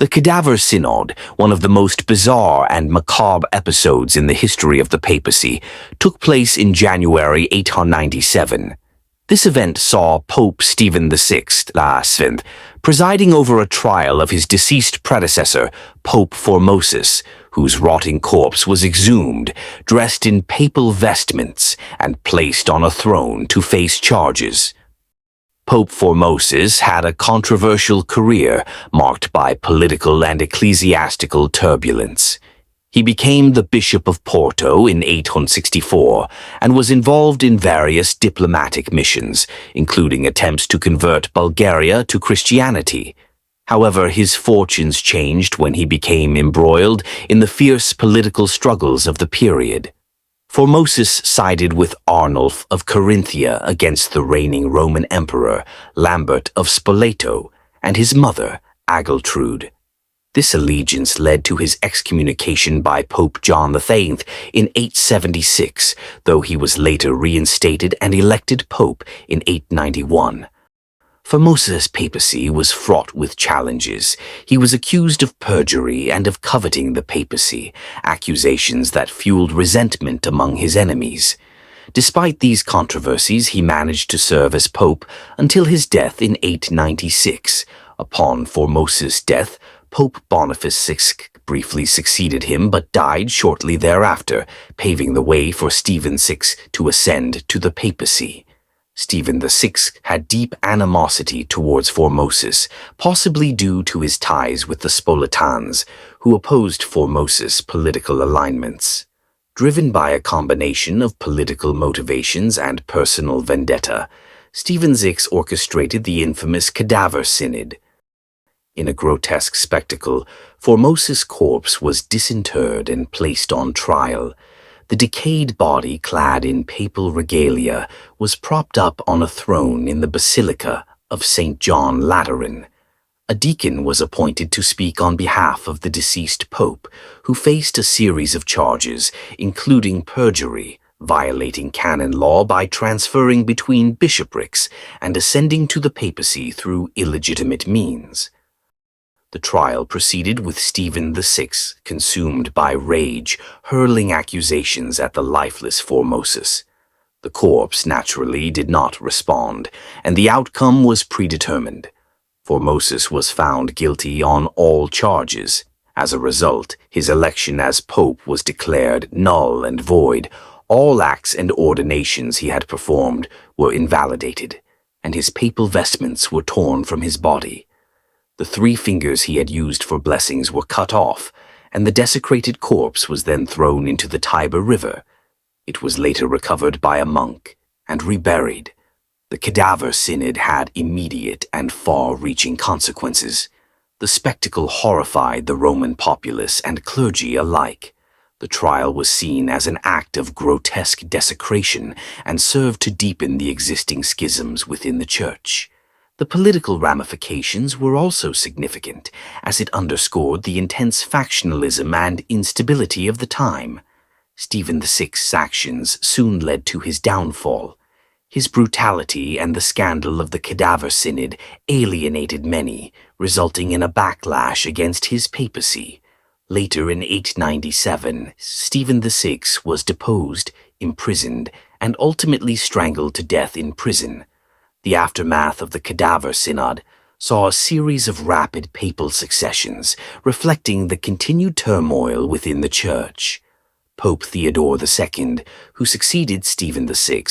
The Cadaver Synod, one of the most bizarre and macabre episodes in the history of the papacy, took place in January 897. This event saw Pope Stephen VI, presiding over a trial of his deceased predecessor, Pope Formosus, whose rotting corpse was exhumed, dressed in papal vestments, and placed on a throne to face charges. Pope Formosus had a controversial career marked by political and ecclesiastical turbulence. He became the Bishop of Porto in 864 and was involved in various diplomatic missions, including attempts to convert Bulgaria to Christianity. However, his fortunes changed when he became embroiled in the fierce political struggles of the period. Formosus sided with Arnulf of Carinthia against the reigning Roman Emperor Lambert of Spoleto and his mother, Agiltrude. This allegiance led to his excommunication by Pope John VIII in 876, though he was later reinstated and elected pope in 891. Formosus' papacy was fraught with challenges. He was accused of perjury and of coveting the papacy, accusations that fueled resentment among his enemies. Despite these controversies, he managed to serve as pope until his death in 896. Upon Formosus' death, Pope Boniface VI briefly succeeded him but died shortly thereafter, paving the way for Stephen VI to ascend to the papacy. Stephen VI had deep animosity towards Formosus, possibly due to his ties with the Spoletans, who opposed Formosus' political alignments. Driven by a combination of political motivations and personal vendetta, Stephen VI orchestrated the infamous Cadaver Synod. In a grotesque spectacle, Formosus' corpse was disinterred and placed on trial. The decayed body, clad in papal regalia, was propped up on a throne in the Basilica of St. John, Lateran. A deacon was appointed to speak on behalf of the deceased pope, who faced a series of charges, including perjury, violating canon law by transferring between bishoprics, and ascending to the papacy through illegitimate means. The trial proceeded with Stephen VI, consumed by rage, hurling accusations at the lifeless Formosus. The corpse naturally did not respond, and the outcome was predetermined. Formosus was found guilty on all charges. As a result, his election as pope was declared null and void. All acts and ordinations he had performed were invalidated, and his papal vestments were torn from his body. The 3 fingers he had used for blessings were cut off, and the desecrated corpse was then thrown into the Tiber River. It was later recovered by a monk and reburied. The Cadaver Synod had immediate and far-reaching consequences. The spectacle horrified the Roman populace and clergy alike. The trial was seen as an act of grotesque desecration and served to deepen the existing schisms within the Church. The political ramifications were also significant, as it underscored the intense factionalism and instability of the time. Stephen VI's actions soon led to his downfall. His brutality and the scandal of the Cadaver Synod alienated many, resulting in a backlash against his papacy. Later in 897, Stephen VI was deposed, imprisoned, and ultimately strangled to death in prison. The aftermath of the Cadaver Synod saw a series of rapid papal successions, reflecting the continued turmoil within the Church. Pope Theodore II, who succeeded Stephen VI,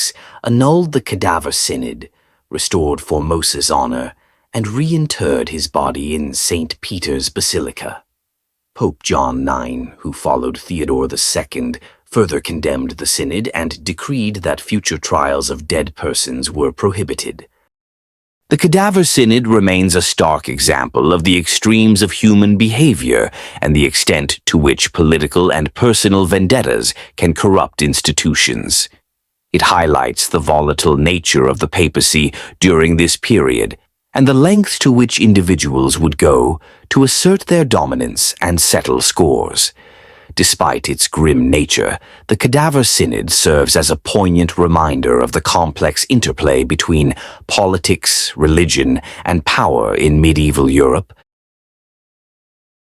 annulled the Cadaver Synod, restored Formosus' honor, and reinterred his body in St. Peter's Basilica. Pope John IX, who followed Theodore II, further condemned the synod and decreed that future trials of dead persons were prohibited. The Cadaver Synod remains a stark example of the extremes of human behavior and the extent to which political and personal vendettas can corrupt institutions. It highlights the volatile nature of the papacy during this period and the lengths to which individuals would go to assert their dominance and settle scores. Despite its grim nature, the Cadaver Synod serves as a poignant reminder of the complex interplay between politics, religion, and power in medieval Europe,